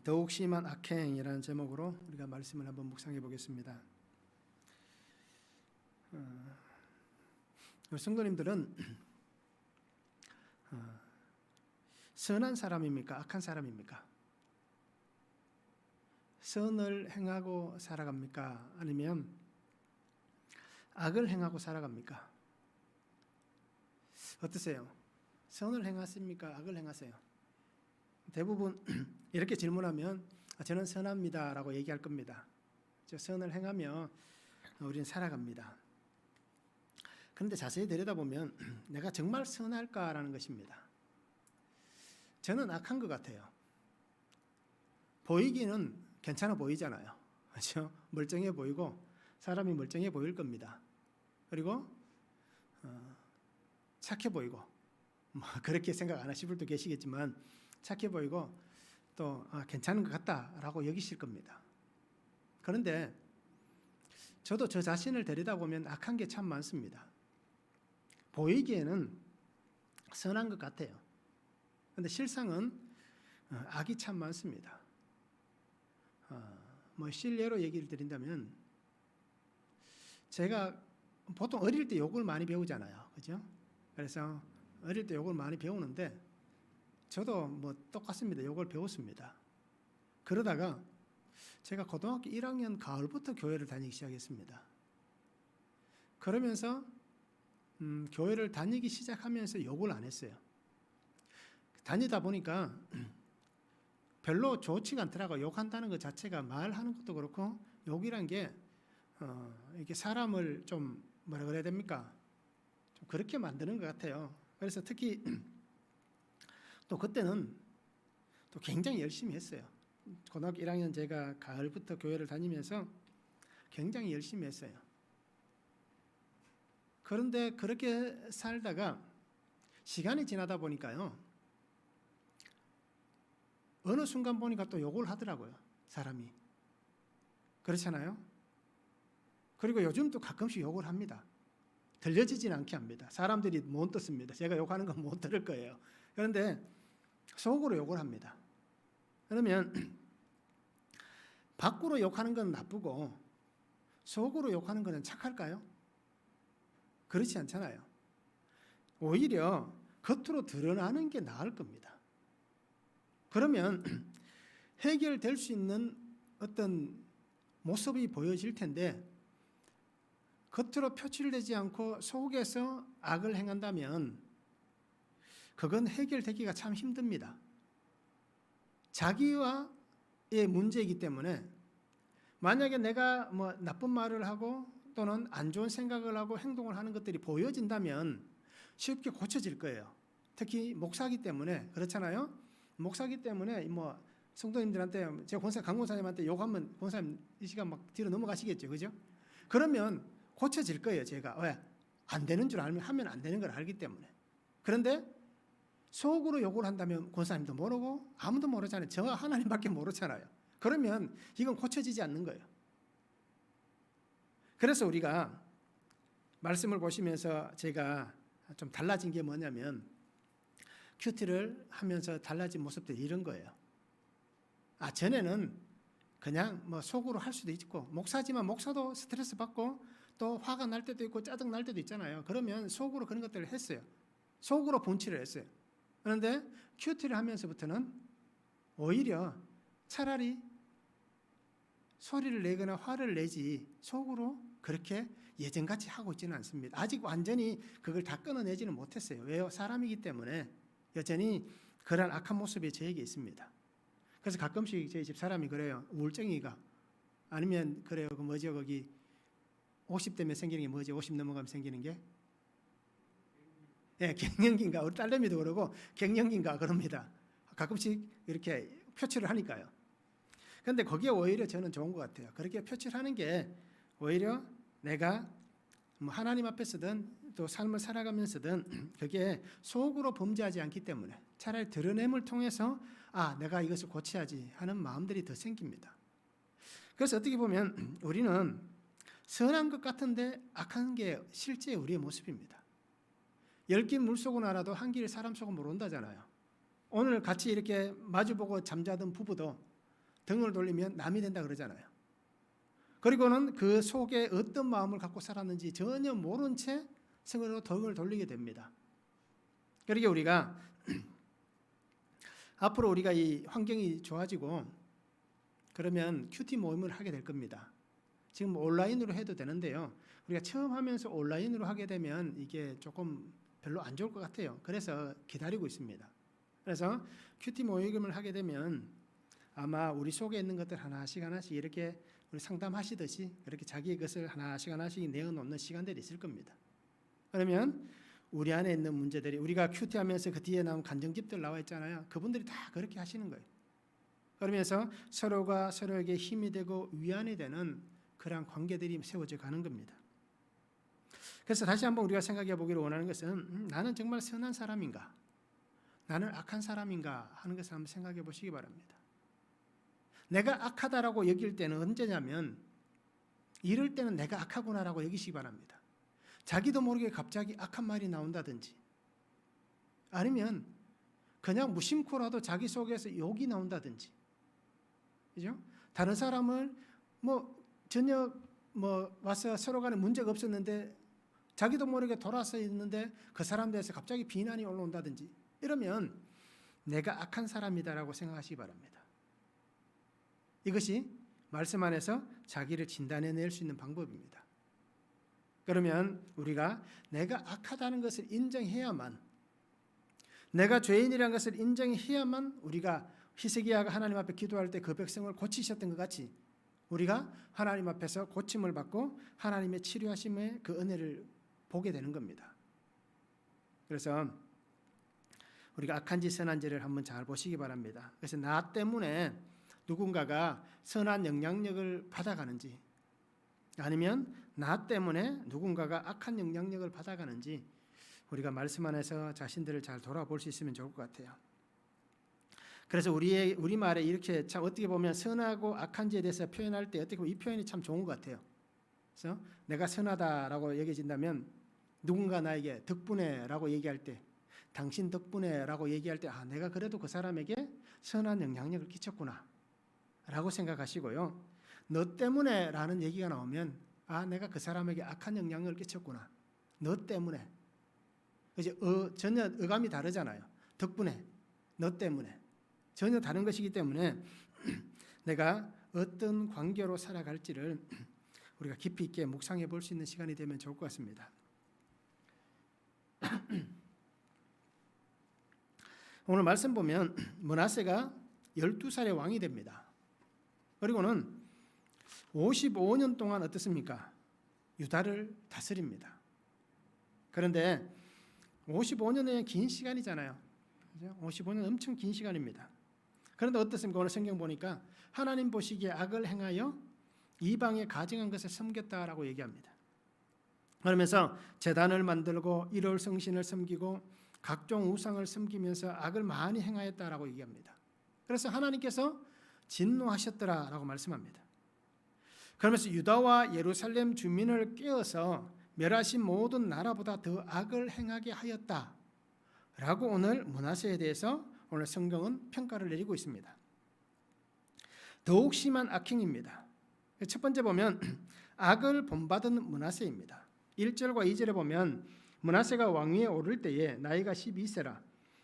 더욱 심한 악행이라는 제목으로 우리가 말씀을 한번 묵상해 보겠습니다. 우리 성도님들은 선한 사람입니까? 악한 사람입니까? 선을 행하고 살아갑니까? 아니면 악을 행하고 살아갑니까? 어떠세요? 선을 행하십니까? 악을 행하세요? 대부분 이렇게 질문하면 저는 선합니다 라고 얘기할 겁니다. 선을 행하며 우리는 살아갑니다. 그런데 자세히 들여다보면 내가 정말 선할까라는 것입니다. 저는 악한 것 같아요. 보이기는 괜찮아 보이잖아요. 그렇죠? 멀쩡해 보이고 사람이 멀쩡해 보일 겁니다. 그리고 착해 보이고 그렇게 생각 안 하실 분도 계시겠지만 착해 보이고 또 괜찮은 것 같다라고 여기실 겁니다. 그런데 저도 저 자신을 들여다보면 악한 게 참 많습니다. 보이기에는 선한 것 같아요. 그런데 실상은 악이 참 많습니다. 실례로 얘기를 드린다면 제가 보통 어릴 때 욕을 많이 배우잖아요. 그죠? 그래서 어릴 때 욕을 많이 배우는데 저도 똑같습니다. 욕을 배웠습니다. 그러다가 제가 고등학교 1학년 가을부터 교회를 다니기 시작했습니다. 그러면서 교회를 다니기 시작하면서 욕을 안 했어요. 다니다 보니까 별로 좋지가 않더라고요. 욕한다는 것 자체가 말하는 것도 그렇고 욕이란 게 이게 사람을 좀 뭐라 그래야 됩니까? 좀 그렇게 만드는 것 같아요. 그래서 특히 또 그때는 또 굉장히 열심히 했어요. 고등학교 1학년 제가 가을부터 교회를 다니면서 굉장히 열심히 했어요. 그런데 그렇게 살다가 시간이 지나다 보니까요. 어느 순간 보니까 또 욕을 하더라고요. 사람이. 그렇잖아요. 그리고 요즘도 가끔씩 욕을 합니다. 들려지진 않게 합니다. 사람들이 못 듣습니다. 제가 욕하는 건 못 들을 거예요. 그런데 속으로 욕을 합니다. 그러면 밖으로 욕하는 건 나쁘고 속으로 욕하는 것은 착할까요? 그렇지 않잖아요. 오히려 겉으로 드러나는 게 나을 겁니다. 그러면 해결될 수 있는 어떤 모습이 보여질 텐데 겉으로 표출되지 않고 속에서 악을 행한다면 그건 해결되기가 참 힘듭니다. 자기와의 문제이기 때문에 만약에 내가 나쁜 말을 하고 또는 안 좋은 생각을 하고 행동을 하는 것들이 보여진다면 쉽게 고쳐질 거예요. 특히 목사기 때문에 그렇잖아요. 목사기 때문에 성도님들한테 제가 강 권사님한테 욕하면 권사님 이 시간 막 뒤로 넘어가시겠죠, 그죠? 그러면 고쳐질 거예요. 제가 왜? 안 되는 줄 알면 하면 안 되는 걸 알기 때문에. 그런데 속으로 욕을 한다면 권사님도 모르고 아무도 모르잖아요. 저 하나님밖에 모르잖아요. 그러면 이건 고쳐지지 않는 거예요. 그래서 우리가 말씀을 보시면서 제가 좀 달라진 게 뭐냐면 큐티를 하면서 달라진 모습들이 이런 거예요. 전에는 그냥 속으로 할 수도 있고 목사지만 목사도 스트레스 받고 또 화가 날 때도 있고 짜증 날 때도 있잖아요. 그러면 속으로 그런 것들을 했어요. 속으로 분칠을 했어요. 그런데 큐티를 하면서부터는 오히려 차라리 소리를 내거나 화를 내지 속으로 그렇게 예전같이 하고 있지는 않습니다. 아직 완전히 그걸 다 끊어내지는 못했어요. 왜요? 사람이기 때문에 여전히 그런 악한 모습이 저에게 있습니다. 그래서 가끔씩 저희 집 사람이 그래요. 우울증이가 아니면 그래요. 거기 50대면 생기는 게 뭐지? 50 넘어가면 생기는 게? 갱년기인가? 우리 딸내미도 그러고 갱년기인가 그럽니다. 가끔씩 이렇게 표출을 하니까요. 그런데 거기에 오히려 저는 좋은 것 같아요. 그렇게 표출하는 게 오히려 내가 하나님 앞에서든 또 삶을 살아가면서든 그게 속으로 범죄하지 않기 때문에 차라리 드러냄을 통해서 내가 이것을 고쳐야지 하는 마음들이 더 생깁니다. 그래서 어떻게 보면 우리는 선한 것 같은데 악한 게 실제 우리의 모습입니다. 10길 물 속은 알아도 한 길 사람 속은 모른다잖아요. 오늘 같이 이렇게 마주보고 잠자던 부부도 등을 돌리면 남이 된다 그러잖아요. 그리고는 그 속에 어떤 마음을 갖고 살았는지 전혀 모른 채 서로 등을 돌리게 됩니다. 그러니까 우리가 앞으로 우리가 이 환경이 좋아지고 그러면 큐티 모임을 하게 될 겁니다. 지금 온라인으로 해도 되는데요. 우리가 처음 하면서 온라인으로 하게 되면 이게 조금 별로 안 좋을 것 같아요. 그래서 기다리고 있습니다. 그래서 큐티 모임을 하게 되면 아마 우리 속에 있는 것들 하나씩 이렇게 우리 상담하시듯이 그렇게 자기의 것을 하나씩 내어놓는 시간들이 있을 겁니다. 그러면 우리 안에 있는 문제들이 우리가 큐티하면서 그 뒤에 나온 간증집들 나와 있잖아요. 그분들이 다 그렇게 하시는 거예요. 그러면서 서로가 서로에게 힘이 되고 위안이 되는 그러한 관계들이 세워져 가는 겁니다. 그래서 다시 한번 우리가 생각해 보기를 원하는 것은 나는 정말 선한 사람인가? 나는 악한 사람인가? 하는 것을 한번 생각해 보시기 바랍니다. 내가 악하다라고 여길 때는 언제냐면 이럴 때는 내가 악하구나라고 여기시기 바랍니다. 자기도 모르게 갑자기 악한 말이 나온다든지 아니면 그냥 무심코라도 자기 속에서 욕이 나온다든지 그죠? 다른 사람을 전혀 와서 서로 간에 문제가 없었는데 자기도 모르게 돌아서 있는데 그 사람 대해서 갑자기 비난이 올라온다든지 이러면 내가 악한 사람이다라고 생각하시기 바랍니다. 이것이 말씀 안에서 자기를 진단해낼 수 있는 방법입니다. 그러면 우리가 내가 악하다는 것을 인정해야만 내가 죄인이라는 것을 인정해야만 우리가 히스기야가 하나님 앞에 기도할 때 그 백성을 고치셨던 것 같이 우리가 하나님 앞에서 고침을 받고 하나님의 치료하심의 그 은혜를 보게 되는 겁니다. 그래서 우리가 악한지 선한지를 한번 잘 보시기 바랍니다. 그래서 나 때문에 누군가가 선한 영향력을 받아가는지 아니면 나 때문에 누군가가 악한 영향력을 받아가는지 우리가 말씀 안에서 자신들을 잘 돌아볼 수 있으면 좋을 것 같아요. 그래서 우리말에 이렇게 참 어떻게 보면 선하고 악한지에 대해서 표현할 때 어떻게 보면 이 표현이 참 좋은 것 같아요. 그래서 내가 선하다라고 여겨진다면 누군가 나에게 덕분에라고 얘기할 때 당신 덕분에라고 얘기할 때 내가 그래도 그 사람에게 선한 영향력을 끼쳤구나 라고 생각하시고요. 너 때문에라는 얘기가 나오면 내가 그 사람에게 악한 영향력을 끼쳤구나. 너 때문에. 이제 전혀 어감이 다르잖아요. 덕분에, 너 때문에. 전혀 다른 것이기 때문에 내가 어떤 관계로 살아갈지를 우리가 깊이 있게 묵상해 볼 수 있는 시간이 되면 좋을 것 같습니다. 오늘 말씀 보면 므낫세가 12살의 왕이 됩니다. 그리고는 55년 동안 어떻습니까? 유다를 다스립니다. 그런데 55년은 긴 시간이잖아요. 55년 엄청 긴 시간입니다. 그런데 어떻습니까? 오늘 성경 보니까 하나님 보시기에 악을 행하여 이방에 가증한 것을 섬겼다라고 얘기합니다. 그러면서 제단을 만들고 이롤 성신을 섬기고 각종 우상을 섬기면서 악을 많이 행하였다라고 얘기합니다. 그래서 하나님께서 진노하셨더라라고 말씀합니다. 그러면서 유다와 예루살렘 주민을 깨어서 멸하신 모든 나라보다 더 악을 행하게 하였다라고 오늘 므낫세에 대해서 오늘 성경은 평가를 내리고 있습니다. 더욱 심한 악행입니다. 첫 번째 보면 악을 본받은 므낫세입니다. 1절과 2절에 보면 므낫세가 왕위에 오를 때에 나이가 12세라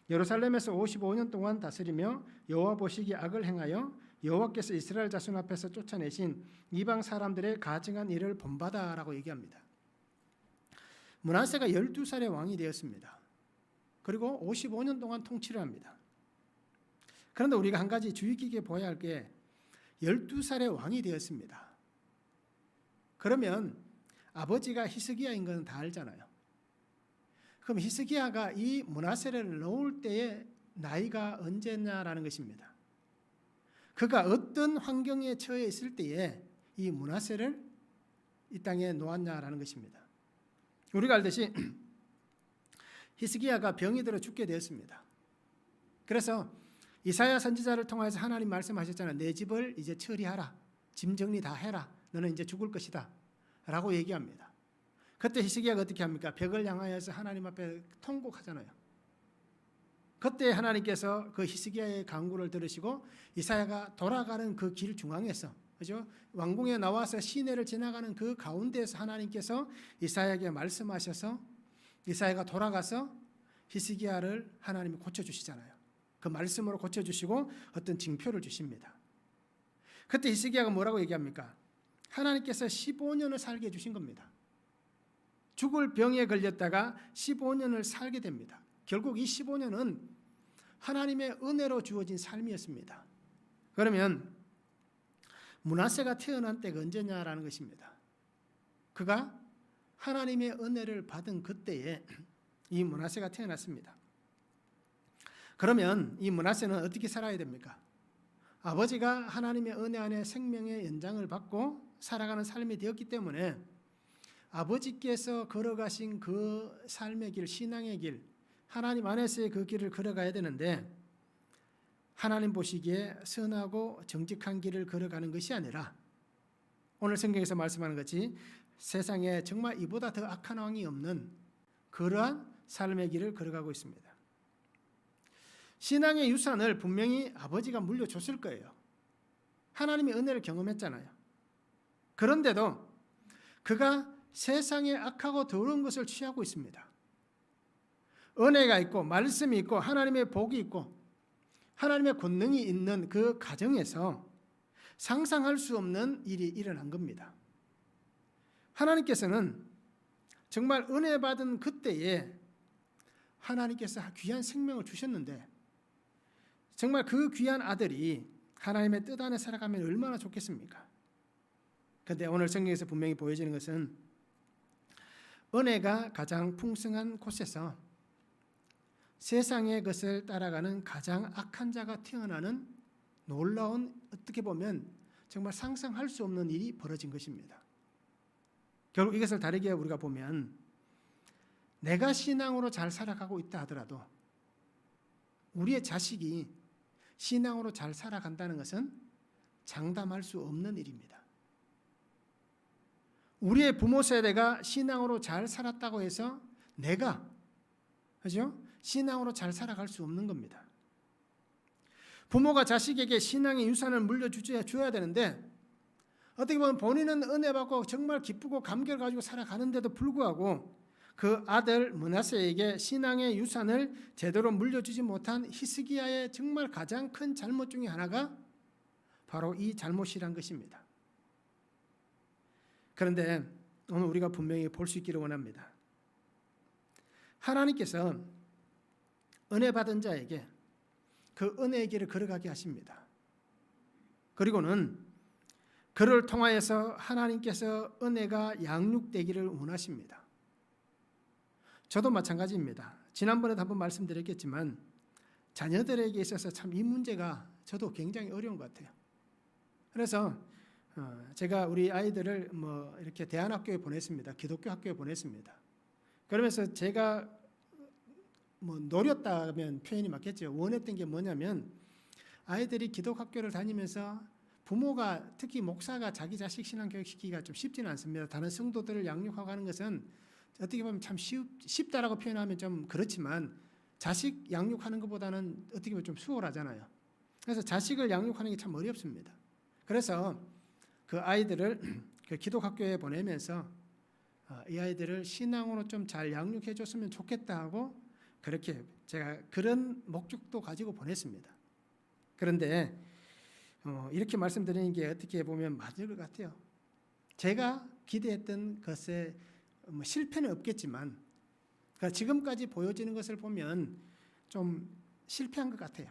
예루살렘에서 55년 동안 다스리며 여호와 보시기에 악을 행하여 여호와께서 이스라엘 자손 앞에서 쫓아내신 이방 사람들의 가증한 일을 본받아라고 얘기합니다. 므낫세가 12살의 왕이 되었습니다. 그리고 55년 동안 통치를 합니다. 그런데 우리가 한 가지 주의 깊게 보아야 할 게 12살의 왕이 되었습니다. 그러면 아버지가 히스기야인 건 다 알잖아요. 그럼 히스기야가 이 므낫세를 놓을 때의 나이가 언제냐라는 것입니다. 그가 어떤 환경에 처해 있을 때에 이 므낫세를 이 땅에 놓았냐라는 것입니다. 우리가 알듯이 히스기야가 병이 들어 죽게 되었습니다. 그래서 이사야 선지자를 통해서 하나님 말씀하셨잖아요. 내 집을 이제 처리하라. 짐 정리 다 해라. 너는 이제 죽을 것이다. 라고 얘기합니다. 그때 히스기야가 어떻게 합니까? 벽을 향하여서 하나님 앞에 통곡하잖아요. 그때 하나님께서 그 히스기야의 간구를 들으시고 이사야가 돌아가는 그 길 중앙에서, 그죠? 왕궁에 나와서 시내를 지나가는 그 가운데에서 하나님께서 이사야에게 말씀하셔서 이사야가 돌아가서 히스기야를 하나님이 고쳐주시잖아요. 그 말씀으로 고쳐주시고 어떤 징표를 주십니다. 그때 히스기야가 뭐라고 얘기합니까? 하나님께서 15년을 살게 해주신 겁니다. 죽을 병에 걸렸다가 15년을 살게 됩니다. 결국 이 15년은 하나님의 은혜로 주어진 삶이었습니다. 그러면 므낫세가 태어난 때가 언제냐라는 것입니다. 그가 하나님의 은혜를 받은 그때에 이 므낫세가 태어났습니다. 그러면 이 므낫세는 어떻게 살아야 됩니까? 아버지가 하나님의 은혜 안에 생명의 연장을 받고 살아가는 삶이 되었기 때문에 아버지께서 걸어가신 그 삶의 길, 신앙의 길, 하나님 안에서의 그 길을 걸어가야 되는데 하나님 보시기에 선하고 정직한 길을 걸어가는 것이 아니라 오늘 성경에서 말씀하는 것이 세상에 정말 이보다 더 악한 왕이 없는 그러한 삶의 길을 걸어가고 있습니다. 신앙의 유산을 분명히 아버지가 물려줬을 거예요. 하나님의 은혜를 경험했잖아요. 그런데도 그가 세상의 악하고 더러운 것을 취하고 있습니다. 은혜가 있고 말씀이 있고 하나님의 복이 있고 하나님의 권능이 있는 그 가정에서 상상할 수 없는 일이 일어난 겁니다. 하나님께서는 정말 은혜 받은 그때에 하나님께서 귀한 생명을 주셨는데 정말 그 귀한 아들이 하나님의 뜻 안에 살아가면 얼마나 좋겠습니까? 그런데 오늘 성경에서 분명히 보여지는 것은 은혜가 가장 풍성한 곳에서 세상의 것을 따라가는 가장 악한 자가 태어나는 놀라운, 어떻게 보면 정말 상상할 수 없는 일이 벌어진 것입니다. 결국 이것을 다르게 우리가 보면 내가 신앙으로 잘 살아가고 있다 하더라도 우리의 자식이 신앙으로 잘 살아간다는 것은 장담할 수 없는 일입니다. 우리의 부모 세대가 신앙으로 잘 살았다고 해서 내가, 그죠? 신앙으로 잘 살아갈 수 없는 겁니다. 부모가 자식에게 신앙의 유산을 물려줘야 되는데 어떻게 보면 본인은 은혜 받고 정말 기쁘고 감격을 가지고 살아가는데도 불구하고 그 아들 므낫세에게 신앙의 유산을 제대로 물려주지 못한 히스기야의 정말 가장 큰 잘못 중에 하나가 바로 이 잘못이란 것입니다. 그런데 오늘 우리가 분명히 볼 수 있기를 원합니다. 하나님께서 은혜 받은 자에게 그 은혜의 길을 걸어가게 하십니다. 그리고는 그를 통하여서 하나님께서 은혜가 양육되기를 원하십니다. 저도 마찬가지입니다. 지난번에도 한번 말씀드렸겠지만 자녀들에게 있어서 참 이 문제가 저도 굉장히 어려운 것 같아요. 그래서 제가 우리 아이들을 이렇게 대안학교에 보냈습니다. 기독교 학교에 보냈습니다. 그러면서 제가 노렸다면 표현이 맞겠죠. 원했던 게 뭐냐면 아이들이 기독학교를 다니면서 부모가 특히 목사가 자기 자식 신앙 교육시키기가 좀 쉽지는 않습니다. 다른 성도들을 양육하고 하는 것은 어떻게 보면 참 쉽다라고 표현하면 좀 그렇지만 자식 양육하는 것보다는 어떻게 보면 좀 수월하잖아요. 그래서 자식을 양육하는 게 참 어렵습니다. 그래서 그 아이들을 그 기독학교에 보내면서 이 아이들을 신앙으로 좀 잘 양육해 줬으면 좋겠다 하고 그렇게 제가 그런 목적도 가지고 보냈습니다. 그런데 이렇게 말씀드리는 게 어떻게 보면 맞을 것 같아요. 제가 기대했던 것에 실패는 없겠지만 지금까지 보여지는 것을 보면 좀 실패한 것 같아요.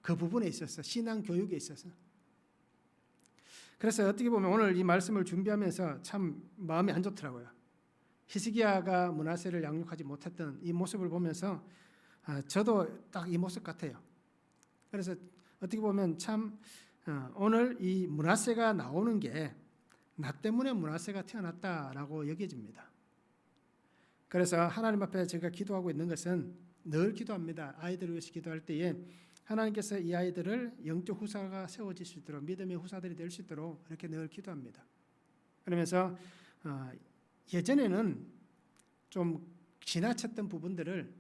그 부분에 있어서, 신앙 교육에 있어서. 그래서 어떻게 보면 오늘 이 말씀을 준비하면서 참 마음이 안 좋더라고요. 히스기야가 므낫세를 양육하지 못했던 이 모습을 보면서 저도 딱 이 모습 같아요. 그래서 어떻게 보면 참 오늘 이 므낫세가 나오는 게 나 때문에 므낫세가 태어났다라고 여겨집니다. 그래서 하나님 앞에 제가 기도하고 있는 것은 늘 기도합니다. 아이들을 위해서 기도할 때에 하나님께서 이 아이들을 영적 후사가 세워질 수 있도록 믿음의 후사들이 될 수 있도록 이렇게 늘 기도합니다. 그러면서 예전에는 좀 지나쳤던 부분들을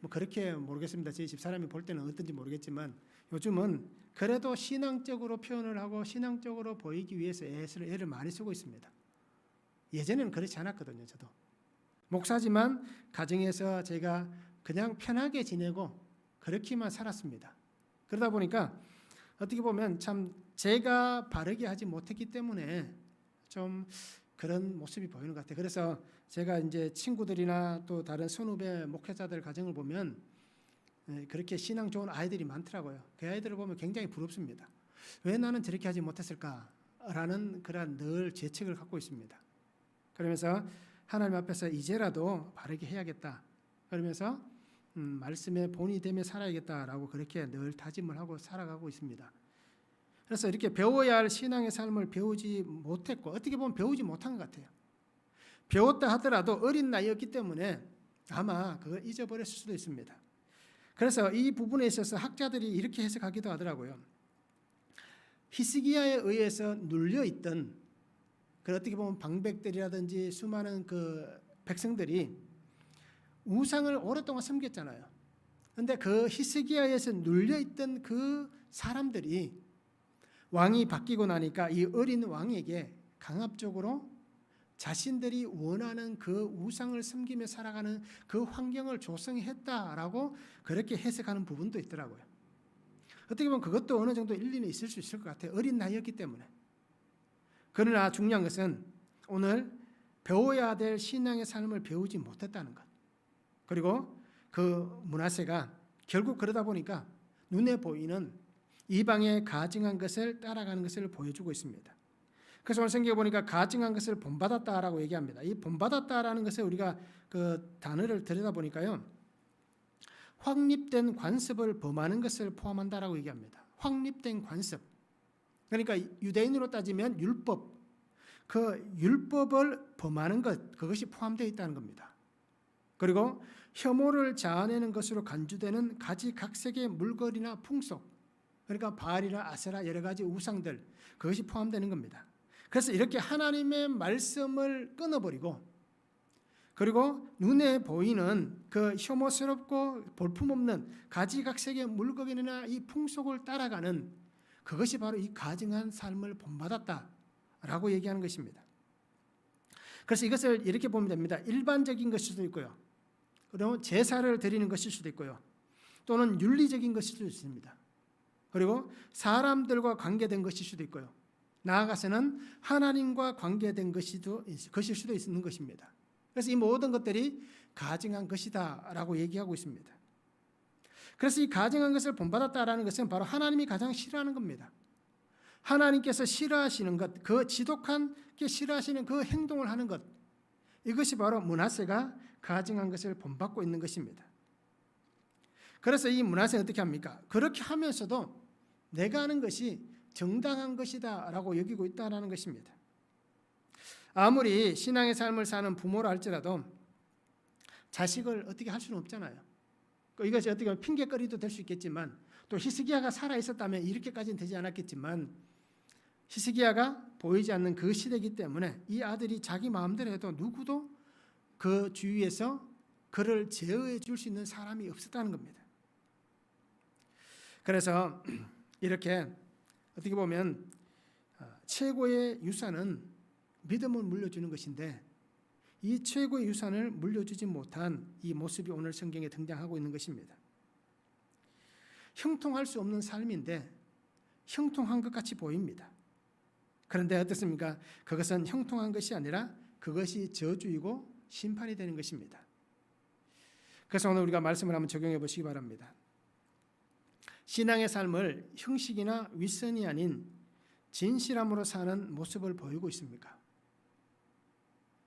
뭐 그렇게 모르겠습니다. 저희 집사람이 볼 때는 어떤지 모르겠지만 요즘은 그래도 신앙적으로 표현을 하고 신앙적으로 보이기 위해서 애를 많이 쓰고 있습니다. 예전에는 그렇지 않았거든요. 저도 목사지만 가정에서 제가 그냥 편하게 지내고 그렇게만 살았습니다. 그러다 보니까 어떻게 보면 참 제가 바르게 하지 못했기 때문에 좀 그런 모습이 보이는 것 같아요. 그래서 제가 이제 친구들이나 또 다른 선후배 목회자들 가정을 보면 그렇게 신앙 좋은 아이들이 많더라고요. 그 아이들을 보면 굉장히 부럽습니다. 왜 나는 저렇게 하지 못했을까라는 그런 늘 죄책을 갖고 있습니다. 그러면서 하나님 앞에서 이제라도 바르게 해야겠다. 그러면서 말씀에 본이 되며 살아야겠다라고 그렇게 늘 다짐을 하고 살아가고 있습니다. 그래서 이렇게 배워야 할 신앙의 삶을 배우지 못했고 어떻게 보면 배우지 못한 것 같아요. 배웠다 하더라도 어린 나이였기 때문에 아마 그걸 잊어버렸을 수도 있습니다. 그래서 이 부분에 있어서 학자들이 이렇게 해석하기도 하더라고요. 히스기야에 의해서 눌려있던 그 어떻게 보면 방백들이라든지 수많은 그 백성들이 우상을 오랫동안 섬겼잖아요. 그런데 그 히스기야에서 눌려있던 그 사람들이 왕이 바뀌고 나니까 이 어린 왕에게 강압적으로 자신들이 원하는 그 우상을 섬기며 살아가는 그 환경을 조성했다라고 그렇게 해석하는 부분도 있더라고요. 어떻게 보면 그것도 어느 정도 일리는 있을 수 있을 것 같아요. 어린 나이였기 때문에. 그러나 중요한 것은 오늘 배워야 될 신앙의 삶을 배우지 못했다는 것. 그리고 그 므낫세가 결국 그러다 보니까 눈에 보이는 이방에 가증한 것을 따라가는 것을 보여주고 있습니다. 그래서 오늘 성경에 보니까 가증한 것을 본받았다라고 얘기합니다. 이 본받았다라는 것을 우리가 그 단어를 들여다보니까요. 확립된 관습을 범하는 것을 포함한다라고 얘기합니다. 확립된 관습. 그러니까 유대인으로 따지면 율법. 그 율법을 범하는 것, 그것이 포함되어 있다는 겁니다. 그리고 혐오를 자아내는 것으로 간주되는 가지각색의 물건이나 풍속. 그러니까 바알이나 아세라 여러 가지 우상들, 그것이 포함되는 겁니다. 그래서 이렇게 하나님의 말씀을 끊어버리고 그리고 눈에 보이는 그 혐오스럽고 볼품없는 가지각색의 물건이나 이 풍속을 따라가는 그것이 바로 이 가증한 삶을 본받았다라고 얘기하는 것입니다. 그래서 이것을 이렇게 보면 됩니다. 일반적인 것일 수도 있고요. 그리고 제사를 드리는 것일 수도 있고요. 또는 윤리적인 것일 수도 있습니다. 그리고 사람들과 관계된 것일 수도 있고요. 나아가서는 하나님과 관계된 것일 수도 있는 것입니다. 그래서 이 모든 것들이 가증한 것이다라고 얘기하고 있습니다. 그래서 이 가증한 것을 본받았다라는 것은 바로 하나님이 가장 싫어하는 겁니다. 하나님께서 싫어하시는 것, 그 지독하게 싫어하시는 그 행동을 하는 것, 이것이 바로 므낫세가 가증한 것을 본받고 있는 것입니다. 그래서 이 므낫세는 어떻게 합니까? 그렇게 하면서도 내가 하는 것이 정당한 것이다 라고 여기고 있다는 것입니다. 아무리 신앙의 삶을 사는 부모라 할지라도 자식을 어떻게 할 수는 없잖아요. 이것이 어떻게 보면 핑계거리도 될 수 있겠지만 또 히스기야가 살아있었다면 이렇게까지는 되지 않았겠지만 히스기야가 보이지 않는 그 시대이기 때문에 이 아들이 자기 마음대로 해도 누구도 그 주위에서 그를 제어해 줄 수 있는 사람이 없었다는 겁니다. 그래서 이렇게 어떻게 보면 최고의 유산은 믿음을 물려주는 것인데 이 최고의 유산을 물려주지 못한 이 모습이 오늘 성경에 등장하고 있는 것입니다. 형통할 수 없는 삶인데 형통한 것 같이 보입니다. 그런데 어떻습니까? 그것은 형통한 것이 아니라 그것이 저주이고 심판이 되는 것입니다. 그래서 오늘 우리가 말씀을 한번 적용해 보시기 바랍니다. 신앙의 삶을 형식이나 윗선이 아닌 진실함으로 사는 모습을 보이고 있습니까?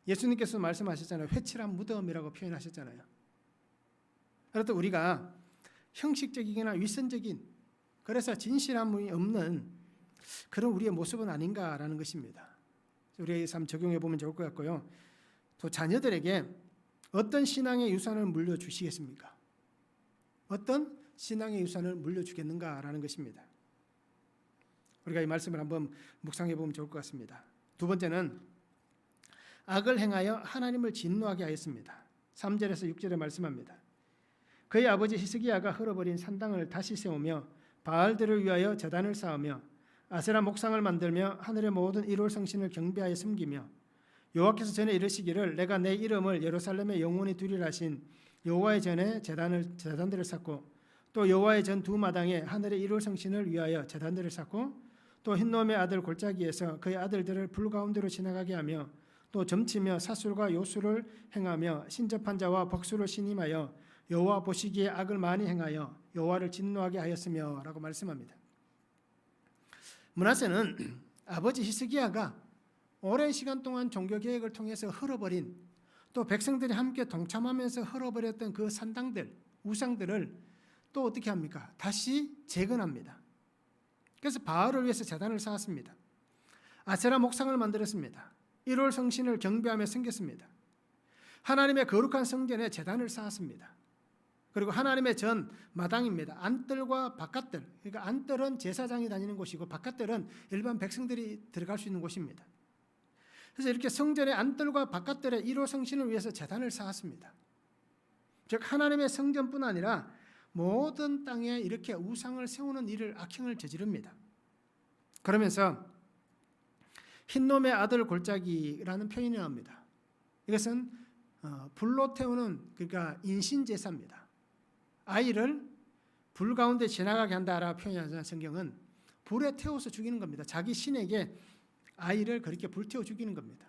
예수님께서 말씀하셨잖아요. 회칠한 무덤이라고 표현하셨잖아요. 그래도 우리가 형식적이거나 윗선적인 그래서 진실함이 없는 그런 우리의 모습은 아닌가라는 것입니다. 우리의 삶 적용해 보면 좋을 것 같고요. 또 자녀들에게 어떤 신앙의 유산을 물려주시겠습니까? 어떤 신앙의 유산을 물려주겠는가라는 것입니다. 우리가 이 말씀을 한번 묵상해 보면 좋을 것 같습니다. 두 번째는 악을 행하여 하나님을 진노하게 하였습니다. 3절에서 6절에 말씀합니다. 그의 아버지 히스기야가 헐어버린 산당을 다시 세우며 바알들을 위하여 제단을 쌓으며 아세라 목상을 만들며 하늘의 모든 일월 성신을 경배하여 섬기며 여호와께서 전에 이르시기를 내가 내 이름을 예루살렘에 영원히 두리라 하신 여호와의 전에 제단들을 쌓고 또 여호와의 전 두 마당에 하늘의 일월 성신을 위하여 제단들을 쌓고 또 흰놈의 아들 골짜기에서 그의 아들들을 불 가운데로 지나가게 하며 또 점치며 사술과 요술을 행하며 신접한 자와 복수를 신임하여 여호와 보시기에 악을 많이 행하여 여호와를 진노하게 하였으며 라고 말씀합니다. 므낫세는 아버지 히스기야가 오랜 시간 동안 종교개혁을 통해서 헐어버린 또 백성들이 함께 동참하면서 헐어버렸던 그 산당들, 우상들을 또 어떻게 합니까? 다시 재건합니다. 그래서 바알을 위해서 제단을 쌓았습니다. 아세라 목상을 만들었습니다. 1월 성신을 경배하며 섬겼습니다. 하나님의 거룩한 성전에 제단을 쌓았습니다. 그리고 하나님의 전 마당입니다. 안뜰과 바깥뜰. 그러니까 안뜰은 제사장이 다니는 곳이고 바깥뜰은 일반 백성들이 들어갈 수 있는 곳입니다. 그래서 이렇게 성전의 안뜰과 바깥뜰에 1호 성신을 위해서 제단을 쌓았습니다. 즉 하나님의 성전뿐 아니라 모든 땅에 이렇게 우상을 세우는 일을 악행을 저지릅니다. 그러면서 흰놈의 아들 골짜기라는 표현이 나옵니다. 이것은 불로 태우는 그러니까 인신제사입니다. 아이를 불 가운데 지나가게 한다라고 표현하는 성경은 불에 태워서 죽이는 겁니다. 자기 신에게 아이를 그렇게 불태워 죽이는 겁니다.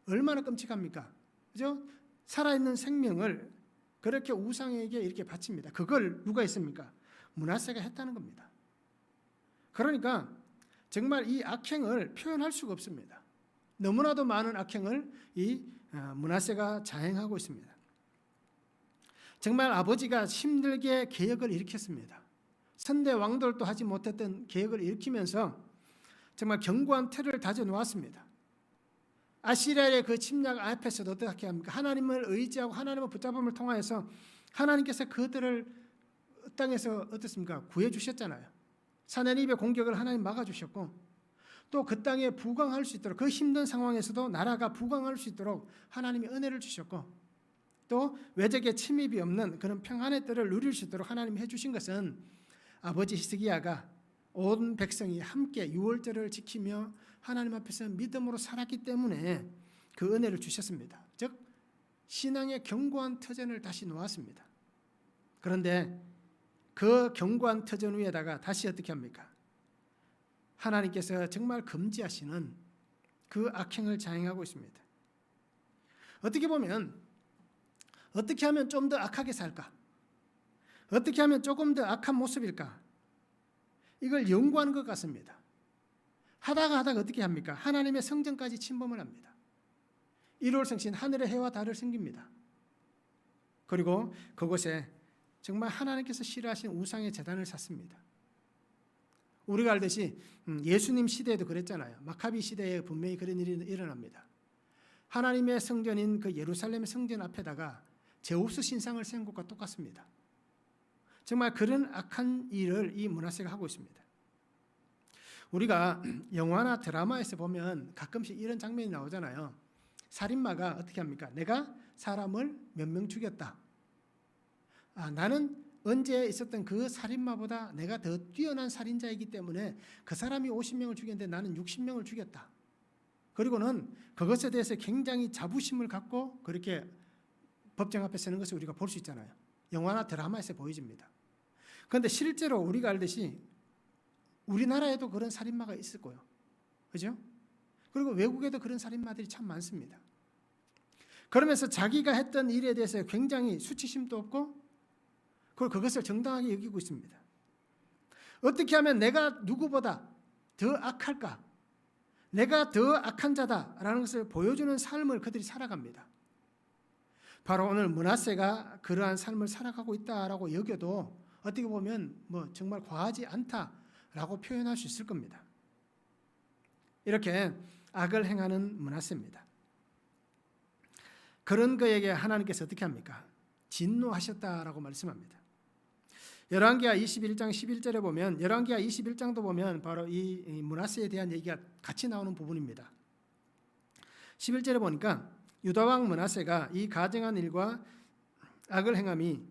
얼마나 끔찍합니까? 그죠? 살아있는 생명을 그렇게 우상에게 이렇게 바칩니다. 그걸 누가 했습니까? 므낫세가 했다는 겁니다. 그러니까 정말 이 악행을 표현할 수가 없습니다. 너무나도 많은 악행을 이 므낫세가 자행하고 있습니다. 정말 아버지가 힘들게 개혁을 일으켰습니다. 선대 왕들도 하지 못했던 개혁을 일으키면서 정말 견고한 틀을 다져놓았습니다. 아시리아의 그 침략 앞에서도 어떻게 합니까? 하나님을 의지하고 하나님의 붙잡음을 통하여서 하나님께서 그들을 땅에서 어떻습니까? 구해주셨잖아요. 사내립의 공격을 하나님 막아주셨고 또 그 땅에 부강할 수 있도록 그 힘든 상황에서도 나라가 부강할 수 있도록 하나님이 은혜를 주셨고 또 외적의 침입이 없는 그런 평안의 때를 누릴 수 있도록 하나님이 해주신 것은 아버지 히스기야가 온 백성이 함께 유월절을 지키며 하나님 앞에서 믿음으로 살았기 때문에 그 은혜를 주셨습니다. 즉 신앙의 견고한 터전을 다시 놓았습니다. 그런데 그 견고한 터전 위에다가 다시 어떻게 합니까? 하나님께서 정말 금지하시는 그 악행을 자행하고 있습니다. 어떻게 보면 어떻게 하면 좀 더 악하게 살까? 어떻게 하면 조금 더 악한 모습일까? 이걸 연구하는 것 같습니다. 하다가 어떻게 합니까? 하나님의 성전까지 침범을 합니다. 1월 성신 하늘의 해와 달을 섬깁니다. 그리고 그곳에 정말 하나님께서 싫어하신 우상의 제단을 샀습니다. 우리가 알듯이 예수님 시대에도 그랬잖아요. 마카비 시대에 분명히 그런 일이 일어납니다. 하나님의 성전인 그 예루살렘 성전 앞에다가 제우스 신상을 세운 것과 똑같습니다. 정말 그런 악한 일을 이 므낫세가 하고 있습니다. 우리가 영화나 드라마에서 보면 가끔씩 이런 장면이 나오잖아요. 살인마가 어떻게 합니까? 내가 사람을 몇 명 죽였다. 나는 언제 있었던 그 살인마보다 내가 더 뛰어난 살인자이기 때문에 그 사람이 50명을 죽였는데 나는 60명을 죽였다. 그리고는 그것에 대해서 굉장히 자부심을 갖고 그렇게 법정 앞에 서는 것을 우리가 볼 수 있잖아요. 영화나 드라마에서 보여집니다. 그런데 실제로 우리가 알듯이 우리나라에도 그런 살인마가 있을 거예요. 그죠? 그리고 외국에도 그런 살인마들이 참 많습니다. 그러면서 자기가 했던 일에 대해서 굉장히 수치심도 없고 그리고 그것을 정당하게 여기고 있습니다. 어떻게 하면 내가 누구보다 더 악할까? 내가 더 악한 자다라는 것을 보여주는 삶을 그들이 살아갑니다. 바로 오늘 므낫세가 그러한 삶을 살아가고 있다라고 여겨도 어떻게 보면 정말 과하지 않다라고 표현할 수 있을 겁니다. 이렇게 악을 행하는 므낫세입니다. 그런 그에게 하나님께서 어떻게 합니까? 진노하셨다라고 말씀합니다. 열왕기하 21장 11절에 보면 열왕기하 21장도 보면 바로 이 므낫세에 대한 얘기가 같이 나오는 부분입니다. 11절에 보니까 유다 왕 므낫세가 이 가증한 일과 악을 행함이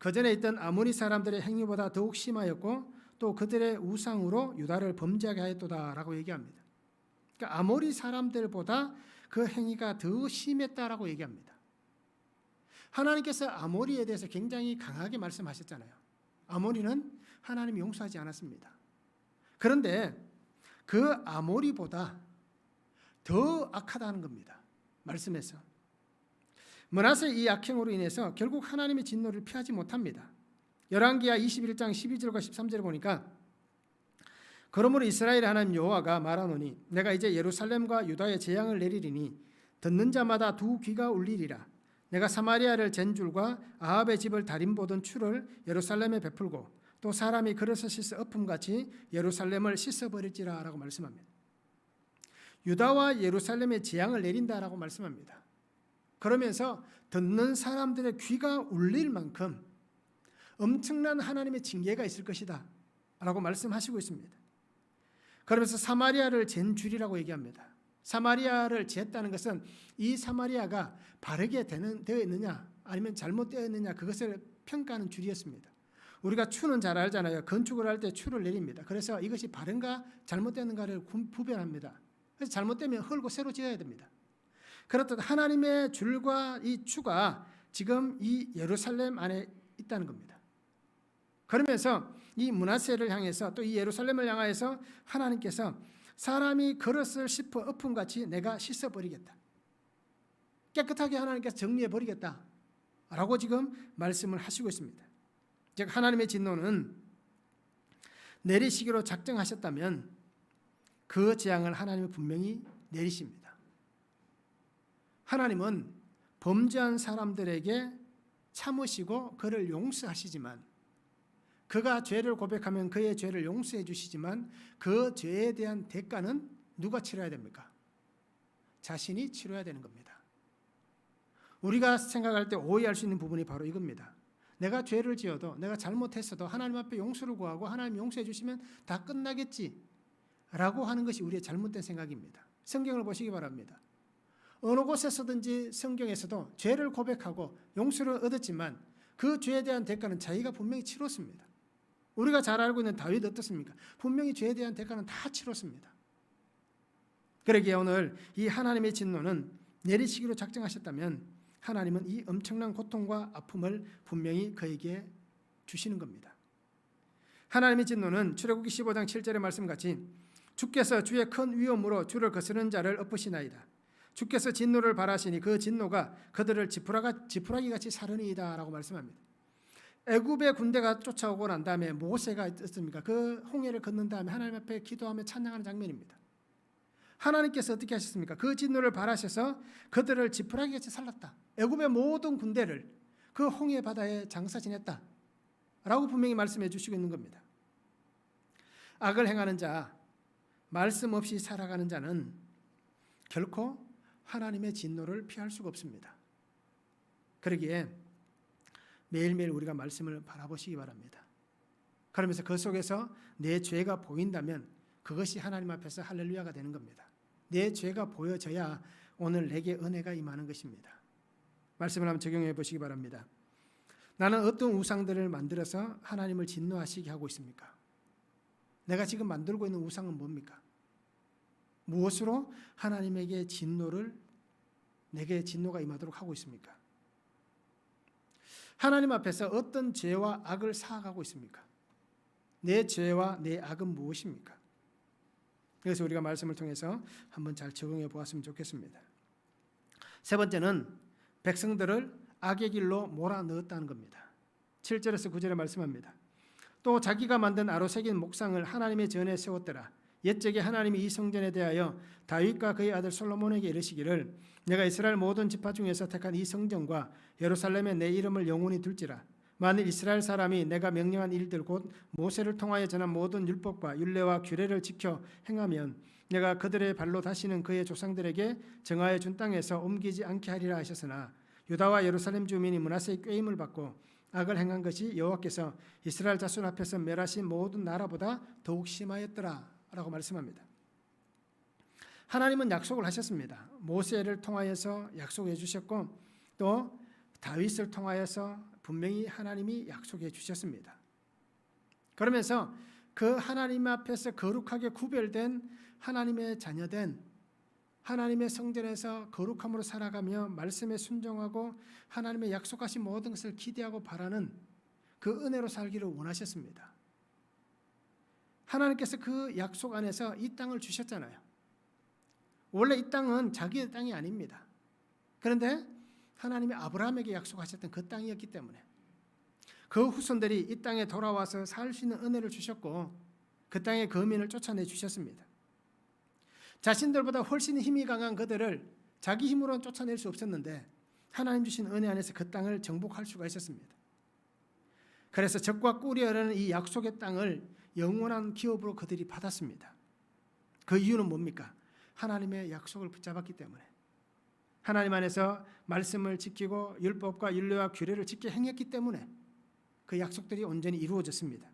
그전에 있던 아모리 사람들의 행위보다 더욱 심하였고 또 그들의 우상으로 유다를 범죄하게 하였도다라고 얘기합니다. 그러니까 아모리 사람들보다 그 행위가 더 심했다라고 얘기합니다. 하나님께서 아모리에 대해서 굉장히 강하게 말씀하셨잖아요. 아모리는 하나님이 용서하지 않았습니다. 그런데 그 아모리보다 더 악하다는 겁니다. 말씀에서. 므낫세의 이 악행으로 인해서 결국 하나님의 진노를 피하지 못합니다. 열왕기하 21장 12절과 13절을 보니까 그러므로 이스라엘의 하나님 여호와가 말하노니 내가 이제 예루살렘과 유다에 재앙을 내리리니 듣는 자마다 두 귀가 울리리라. 내가 사마리아를 잰 줄과 아합의 집을 다림보던 추를 예루살렘에 베풀고 또 사람이 그릇을 씻어 엎음같이 예루살렘을 씻어버릴지라 라고 말씀합니다. 유다와 예루살렘에 재앙을 내린다라고 말씀합니다. 그러면서 듣는 사람들의 귀가 울릴 만큼 엄청난 하나님의 징계가 있을 것이다 라고 말씀하시고 있습니다. 그러면서 사마리아를 잰 줄이라고 얘기합니다. 사마리아를 쟀다는 것은 이 사마리아가 바르게 되어 있느냐 아니면 잘못되어 있느냐 그것을 평가하는 줄이었습니다. 우리가 추는 잘 알잖아요. 건축을 할 때 추를 내립니다. 그래서 이것이 바른가 잘못되는가를 구별합니다. 그래서 잘못되면 헐고 새로 지어야 됩니다. 그렇듯 하나님의 줄과 이 추가 지금 이 예루살렘 안에 있다는 겁니다. 그러면서 이 므낫세를 향해서 또 이 예루살렘을 향하여서 하나님께서 사람이 그릇을 씹어 엎음같이 내가 씻어버리겠다. 깨끗하게 하나님께서 정리해버리겠다 라고 지금 말씀을 하시고 있습니다. 즉 하나님의 진노는 내리시기로 작정하셨다면 그 재앙을 하나님이 분명히 내리십니다. 하나님은 범죄한 사람들에게 참으시고 그를 용서하시지만 그가 죄를 고백하면 그의 죄를 용서해 주시지만 그 죄에 대한 대가는 누가 치러야 됩니까? 자신이 치러야 되는 겁니다. 우리가 생각할 때 오해할 수 있는 부분이 바로 이겁니다. 내가 죄를 지어도 내가 잘못했어도 하나님 앞에 용서를 구하고 하나님 용서해 주시면 다 끝나겠지 라고 하는 것이 우리의 잘못된 생각입니다. 성경을 보시기 바랍니다. 어느 곳에서든지 성경에서도 죄를 고백하고 용서를 얻었지만 그 죄에 대한 대가는 자기가 분명히 치렀습니다. 우리가 잘 알고 있는 다윗 어떻습니까? 분명히 죄에 대한 대가는 다 치렀습니다. 그러기에 오늘 이 하나님의 진노는 내리시기로 작정하셨다면 하나님은 이 엄청난 고통과 아픔을 분명히 그에게 주시는 겁니다. 하나님의 진노는 출애굽기 15장 7절의 말씀같이 주께서 주의 큰 위엄으로 주를 거스르는 자를 엎으시나이다. 주께서 진노를 발하시니 그 진노가 그들을 지푸라기같이 사르니이다 라고 말씀합니다. 애굽의 군대가 쫓아오고 난 다음에 모세가 어떻습니까? 그 홍해를 건넌 다음에 하나님 앞에 기도하며 찬양하는 장면입니다. 하나님께서 어떻게 하셨습니까? 그 진노를 발하셔서 그들을 지푸라기같이 살랐다. 애굽의 모든 군대를 그 홍해 바다에 장사 지냈다 라고 분명히 말씀해 주시고 있는 겁니다. 악을 행하는 자, 말씀 없이 살아가는 자는 결코 하나님의 진노를 피할 수가 없습니다. 그러기에 매일매일 우리가 말씀을 바라보시기 바랍니다. 그러면서 그 속에서 내 죄가 보인다면 그것이 하나님 앞에서 할렐루야가 되는 겁니다. 내 죄가 보여져야 오늘 내게 은혜가 임하는 것입니다. 말씀을 한번 적용해 보시기 바랍니다. 나는 어떤 우상들을 만들어서 하나님을 진노하시게 하고 있습니까? 내가 지금 만들고 있는 우상은 뭡니까? 무엇으로 하나님에게 내게 진노가 임하도록 하고 있습니까? 하나님 앞에서 어떤 죄와 악을 사하고 있습니까? 내 죄와 내 악은 무엇입니까? 그래서 우리가 말씀을 통해서 한번 잘 적용해 보았으면 좋겠습니다. 세 번째는 백성들을 악의 길로 몰아넣었다는 겁니다. 7절에서 9절에 말씀합니다. 또 자기가 만든 아로 새긴 목상을 하나님의 전에 세웠더라. 옛적에 하나님이 이 성전에 대하여 다윗과 그의 아들 솔로몬에게 이르시기를 내가 이스라엘 모든 지파 중에서 택한 이 성전과 예루살렘에 내 이름을 영원히 둘지라. 만일 이스라엘 사람이 내가 명령한 일들 곧 모세를 통하여 전한 모든 율법과 율례와 규례를 지켜 행하면 내가 그들의 발로 다시는 그의 조상들에게 정하여 준 땅에서 옮기지 않게 하리라 하셨으나 유다와 예루살렘 주민이 므낫세의 꾀임을 받고 악을 행한 것이 여호와께서 이스라엘 자손 앞에서 멸하신 모든 나라보다 더욱 심하였더라 라고 말씀합니다. 하나님은 약속을 하셨습니다. 모세를 통하여서 약속해 주셨고 또 다윗을 통하여서 분명히 하나님이 약속해 주셨습니다. 그러면서 그 하나님 앞에서 거룩하게 구별된 하나님의 자녀된 하나님의 성전에서 거룩함으로 살아가며 말씀에 순종하고 하나님의 약속하신 모든 것을 기대하고 바라는 그 은혜로 살기를 원하셨습니다. 하나님께서 그 약속 안에서 이 땅을 주셨잖아요. 원래 이 땅은 자기의 땅이 아닙니다. 그런데 하나님이 아브라함에게 약속하셨던 그 땅이었기 때문에 그 후손들이 이 땅에 돌아와서 살 수 있는 은혜를 주셨고 그 땅의 거민을 쫓아내 주셨습니다. 자신들보다 훨씬 힘이 강한 그들을 자기 힘으로는 쫓아낼 수 없었는데 하나님 주신 은혜 안에서 그 땅을 정복할 수가 있었습니다. 그래서 적과 꿀이 흐르는 이 약속의 땅을 영원한 기업으로 그들이 받았습니다. 그 이유는 뭡니까? 하나님의 약속을 붙잡았기 때문에 하나님 안에서 말씀을 지키고 율법과 율례와 규례를 지켜 행했기 때문에 그 약속들이 온전히 이루어졌습니다.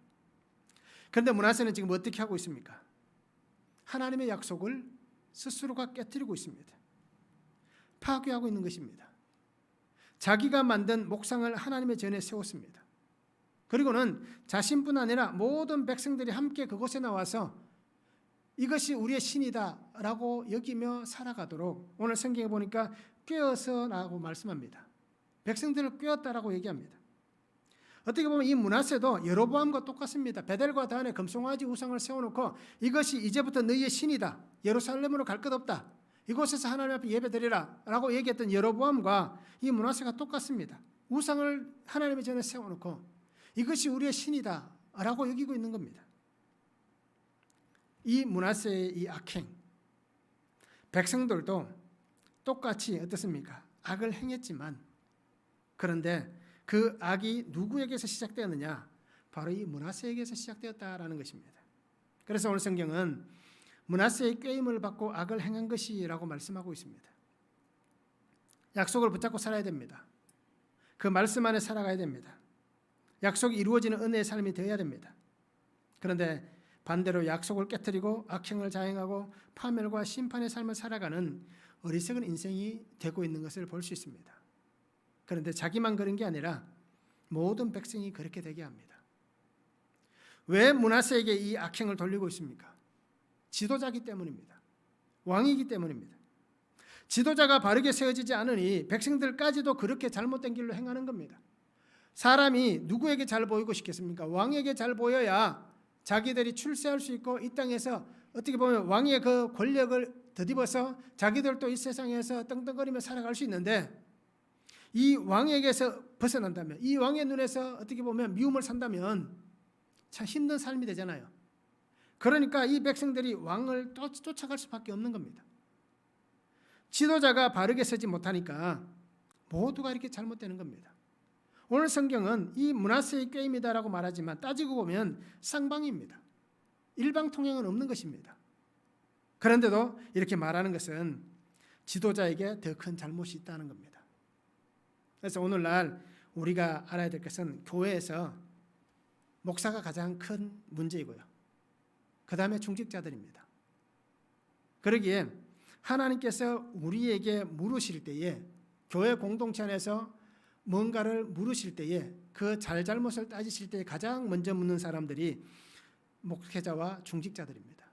그런데 므낫세는 지금 어떻게 하고 있습니까? 하나님의 약속을 스스로가 깨뜨리고 있습니다. 파괴하고 있는 것입니다. 자기가 만든 목상을 하나님의 전에 세웠습니다. 그리고는 자신뿐 아니라 모든 백성들이 함께 그곳에 나와서 이것이 우리의 신이다 라고 여기며 살아가도록 오늘 성경에 보니까 꿰어서라고 말씀합니다. 백성들을 꿰었다라고 얘기합니다. 어떻게 보면 이 므낫세도 여로보암과 똑같습니다. 베델과 다한에 금송아지 우상을 세워놓고 이것이 이제부터 너희의 신이다. 예루살렘으로 갈 것 없다. 이곳에서 하나님 앞에 예배드리라 라고 얘기했던 여로보암과 이 므낫세가 똑같습니다. 우상을 하나님의 전에 세워놓고 이것이 우리의 신이다 라고 여기고 있는 겁니다. 이 므낫세의 이 악행, 백성들도 똑같이 어떻습니까? 악을 행했지만 그런데 그 악이 누구에게서 시작되었느냐? 바로 이 므낫세에게서 시작되었다라는 것입니다. 그래서 오늘 성경은 므낫세의 꾀임을 받고 악을 행한 것이라고 말씀하고 있습니다. 약속을 붙잡고 살아야 됩니다. 그 말씀 안에 살아가야 됩니다. 약속이 이루어지는 은혜의 삶이 되어야 됩니다. 그런데 반대로 약속을 깨뜨리고 악행을 자행하고 파멸과 심판의 삶을 살아가는 어리석은 인생이 되고 있는 것을 볼 수 있습니다. 그런데 자기만 그런 게 아니라 모든 백성이 그렇게 되게 합니다. 왜 므낫세에게 이 악행을 돌리고 있습니까? 지도자이기 때문입니다. 왕이기 때문입니다. 지도자가 바르게 세워지지 않으니 백성들까지도 그렇게 잘못된 길로 행하는 겁니다. 사람이 누구에게 잘 보이고 싶겠습니까? 왕에게 잘 보여야 자기들이 출세할 수 있고 이 땅에서 어떻게 보면 왕의 그 권력을 덧입어서 자기들도 이 세상에서 떵떵거리며 살아갈 수 있는데 이 왕에게서 벗어난다면 이 왕의 눈에서 어떻게 보면 미움을 산다면 참 힘든 삶이 되잖아요. 그러니까 이 백성들이 왕을 쫓아갈 수밖에 없는 겁니다. 지도자가 바르게 서지 못하니까 모두가 이렇게 잘못되는 겁니다. 오늘 성경은 이 므낫세의 꾀임이다라고 말하지만 따지고 보면 쌍방입니다. 일방통행은 없는 것입니다. 그런데도 이렇게 말하는 것은 지도자에게 더 큰 잘못이 있다는 겁니다. 그래서 오늘날 우리가 알아야 될 것은 교회에서 목사가 가장 큰 문제이고요. 그 다음에 중직자들입니다. 그러기에 하나님께서 우리에게 물으실 때에 교회 공동체 안에서 뭔가를 물으실 때에 그 잘잘못을 따지실 때 가장 먼저 묻는 사람들이 목회자와 중직자들입니다.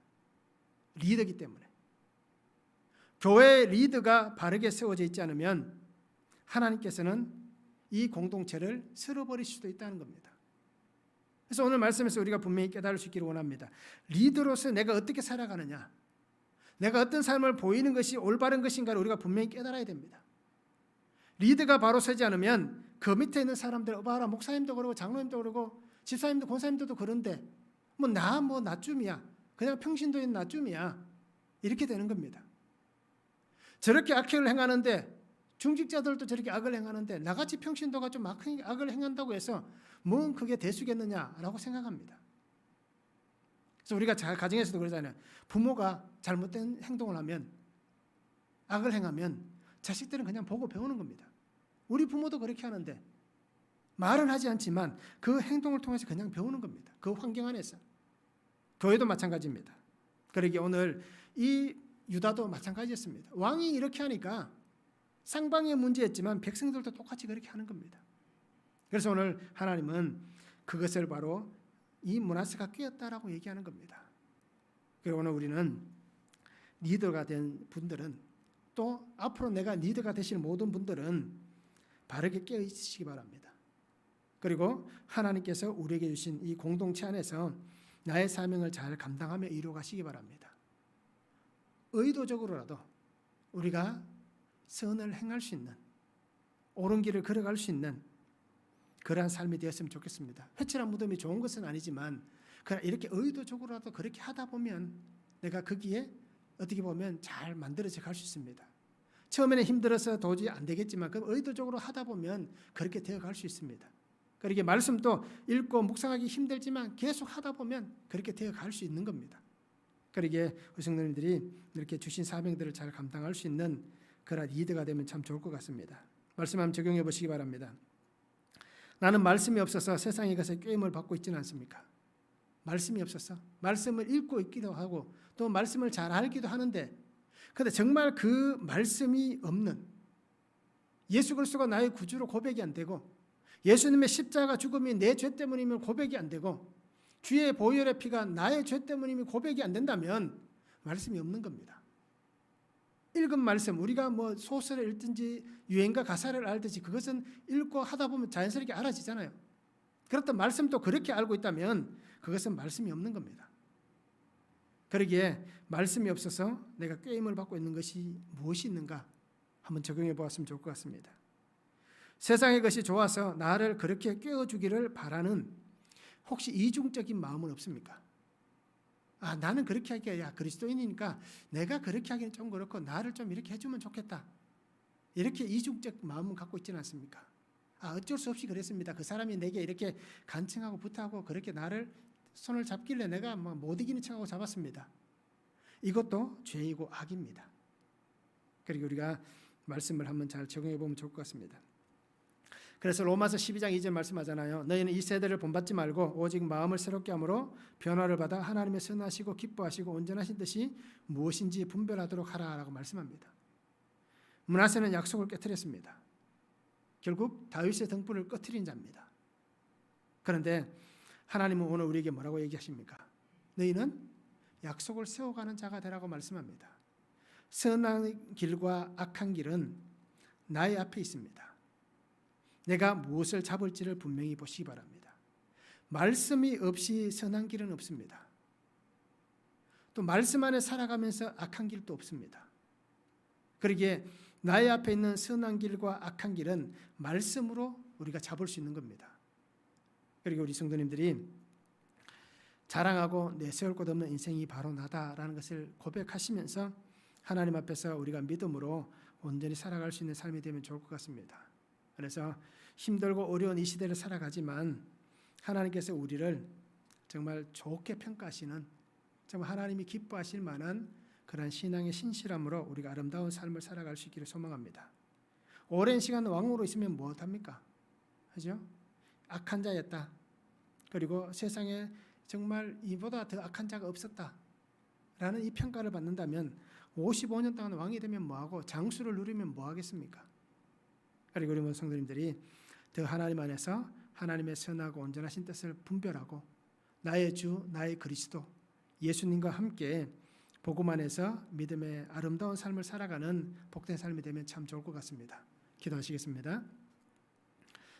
리더이기 때문에. 교회 리더가 바르게 세워져 있지 않으면 하나님께서는 이 공동체를 쓸어버릴 수도 있다는 겁니다. 그래서 오늘 말씀에서 우리가 분명히 깨달을 수 있기를 원합니다. 리더로서 내가 어떻게 살아가느냐, 내가 어떤 삶을 보이는 것이 올바른 것인가를 우리가 분명히 깨달아야 됩니다. 리더가 바로 서지 않으면 그 밑에 있는 사람들 봐라, 목사님도 그러고 장로님도 그러고 집사님도 권사님들도 그런데 나쯤이야, 그냥 평신도인 나쯤이야, 이렇게 되는 겁니다. 저렇게 악행을 행하는데 중직자들도 저렇게 악을 행하는데 나같이 평신도가 좀 악을 행한다고 해서 뭔 그게 대수겠느냐라고 생각합니다. 그래서 우리가 가정에서도 그러잖아요. 부모가 잘못된 행동을 하면, 악을 행하면 자식들은 그냥 보고 배우는 겁니다. 우리 부모도 그렇게 하는데 말은 하지 않지만 그 행동을 통해서 그냥 배우는 겁니다. 그 환경 안에서. 교회도 마찬가지입니다. 그러기에 오늘 이 유다도 마찬가지였습니다. 왕이 이렇게 하니까 쌍방의 문제였지만 백성들도 똑같이 그렇게 하는 겁니다. 그래서 오늘 하나님은 그것을 바로 이 므낫세가 깨었다라고 얘기하는 겁니다. 그리고 오늘 우리는 리더가 된 분들은, 또 앞으로 내가 리더가 되실 모든 분들은 바르게 깨어 있으시기 바랍니다. 그리고 하나님께서 우리에게 주신 이 공동체 안에서 나의 사명을 잘 감당하며 이루어가시기 바랍니다. 의도적으로라도 우리가 선을 행할 수 있는, 옳은 길을 걸어갈 수 있는 그러한 삶이 되었으면 좋겠습니다. 회칠한 무덤이 좋은 것은 아니지만 그러나 이렇게 의도적으로라도 그렇게 하다 보면 내가 거기에 어떻게 보면 잘 만들어져 갈 수 있습니다. 처음에는 힘들어서 도저히 안 되겠지만 그 의도적으로 하다 보면 그렇게 되어 갈 수 있습니다. 그렇게 말씀도 읽고 묵상하기 힘들지만 계속 하다 보면 그렇게 되어 갈 수 있는 겁니다. 그러기에 우리 성도님들이 이렇게 주신 사명들을 잘 감당할 수 있는 그런 리더가 되면 참 좋을 것 같습니다. 말씀 한번 적용해 보시기 바랍니다. 나는 말씀이 없어서 세상의 것에 꾀임을 받고 있지는 않습니까? 말씀이 없어서 말씀을 읽고 있기도 하고 또 말씀을 잘 알기도 하는데, 그런데 정말 그 말씀이 없는, 예수 그리스도가 나의 구주로 고백이 안 되고 예수님의 십자가 죽음이 내 죄 때문이면 고백이 안 되고 주의 보혈의 피가 나의 죄 때문이면 고백이 안 된다면 말씀이 없는 겁니다. 읽은 말씀, 우리가 뭐 소설을 읽든지 유행가 가사를 알듯이 그것은 읽고 하다 보면 자연스럽게 알아지잖아요. 그렇다면 말씀도 그렇게 알고 있다면 그것은 말씀이 없는 겁니다. 그러기에 말씀이 없어서 내가 꾀임을 받고 있는 것이 무엇이 있는가 한번 적용해 보았으면 좋을 것 같습니다. 세상의 것이 좋아서 나를 그렇게 깨워주기를 바라는 혹시 이중적인 마음은 없습니까? 나는 그렇게 하기야 그리스도인이니까 내가 그렇게 하기는 좀 그렇고 나를 좀 이렇게 해주면 좋겠다. 이렇게 이중적 마음은 갖고 있지는 않습니까? 어쩔 수 없이 그랬습니다. 그 사람이 내게 이렇게 간청하고 부탁하고 그렇게 나를 손을 잡길래 내가 못 이기는 척하고 잡았습니다. 이것도 죄이고 악입니다. 그리고 우리가 말씀을 한번 잘 적용해 보면 좋을 것 같습니다. 그래서 로마서 12장 2절 말씀하잖아요. 너희는 이 세대를 본받지 말고 오직 마음을 새롭게 함으로 변화를 받아 하나님의 선하시고 기뻐하시고 온전하신 뜻이 무엇인지 분별하도록 하라라고 말씀합니다. 므낫세는 약속을 깨뜨렸습니다. 결국 다윗의 등불을 꺼트린 자입니다. 그런데 하나님은 오늘 우리에게 뭐라고 얘기하십니까? 너희는 약속을 세워가는 자가 되라고 말씀합니다. 선한 길과 악한 길은 나의 앞에 있습니다. 내가 무엇을 잡을지를 분명히 보시기 바랍니다. 말씀이 없이 선한 길은 없습니다. 또 말씀 안에 살아가면서 악한 길도 없습니다. 그러기에 나의 앞에 있는 선한 길과 악한 길은 말씀으로 우리가 잡을 수 있는 겁니다. 그리고 우리 성도님들이 자랑하고 내세울 것 없는 인생이 바로 나다라는 것을 고백하시면서 하나님 앞에서 우리가 믿음으로 온전히 살아갈 수 있는 삶이 되면 좋을 것 같습니다. 그래서 힘들고 어려운 이 시대를 살아가지만 하나님께서 우리를 정말 좋게 평가하시는, 정말 하나님이 기뻐하실 만한 그런 신앙의 신실함으로 우리가 아름다운 삶을 살아갈 수 있기를 소망합니다. 오랜 시간 왕으로 있으면 무엇합니까? 그죠? 악한 자였다. 그리고 세상에 정말 이보다 더 악한 자가 없었다 라는 이 평가를 받는다면 55년 동안 왕이 되면 뭐하고 장수를 누리면 뭐하겠습니까? 그리고 우리 모든 성도님들이 더 하나님 안에서 하나님의 선하고 온전하신 뜻을 분별하고 나의 주, 나의 그리스도, 예수님과 함께 복음 안에서 믿음의 아름다운 삶을 살아가는 복된 삶이 되면 참 좋을 것 같습니다. 기도하시겠습니다.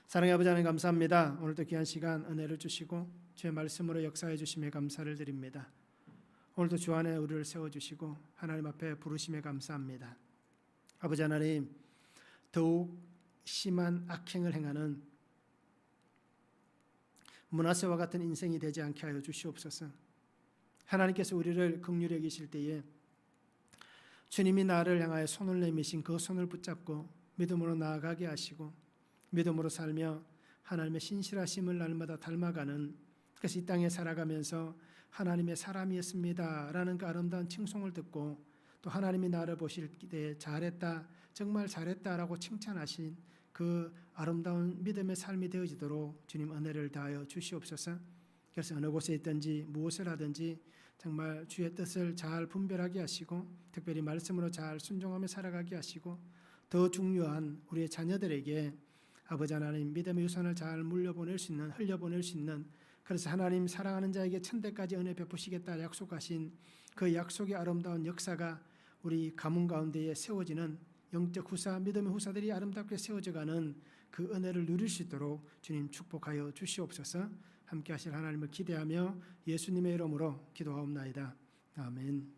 사랑의 아버지 하나님 감사합니다. 오늘도 귀한 시간 은혜를 주시고 주의 말씀으로 역사해 주심에 감사를 드립니다. 오늘도 주 안에 우리를 세워주시고 하나님 앞에 부르심에 감사합니다. 아버지 하나님, 더욱 심한 악행을 행하는 므낫세와 같은 인생이 되지 않게 하여 주시옵소서. 하나님께서 우리를 긍휼히 여기실 때에 주님이 나를 향하여 손을 내미신 그 손을 붙잡고 믿음으로 나아가게 하시고 믿음으로 살며 하나님의 신실하심을 날마다 닮아가는, 그래서 이 땅에 살아가면서 하나님의 사람이었습니다 라는 그 아름다운 칭송을 듣고 또 하나님이 나를 보실 때 잘했다, 정말 잘했다라고 칭찬하신 그 아름다운 믿음의 삶이 되어지도록 주님 은혜를 다하여 주시옵소서. 그래서 어느 곳에 있든지 무엇을 하든지 정말 주의 뜻을 잘 분별하게 하시고 특별히 말씀으로 잘 순종하며 살아가게 하시고 더 중요한 우리의 자녀들에게 아버지 하나님 믿음의 유산을 잘 물려보낼 수 있는, 흘려보낼 수 있는, 그래서 하나님 사랑하는 자에게 천대까지 은혜 베푸시겠다 약속하신 그 약속의 아름다운 역사가 우리 가문 가운데에 세워지는 영적 후사, 믿음의 후사들이 아름답게 세워져가는 그 은혜를 누릴 수 있도록 주님 축복하여 주시옵소서. 함께 하실 하나님을 기대하며 예수님의 이름으로 기도하옵나이다. 아멘.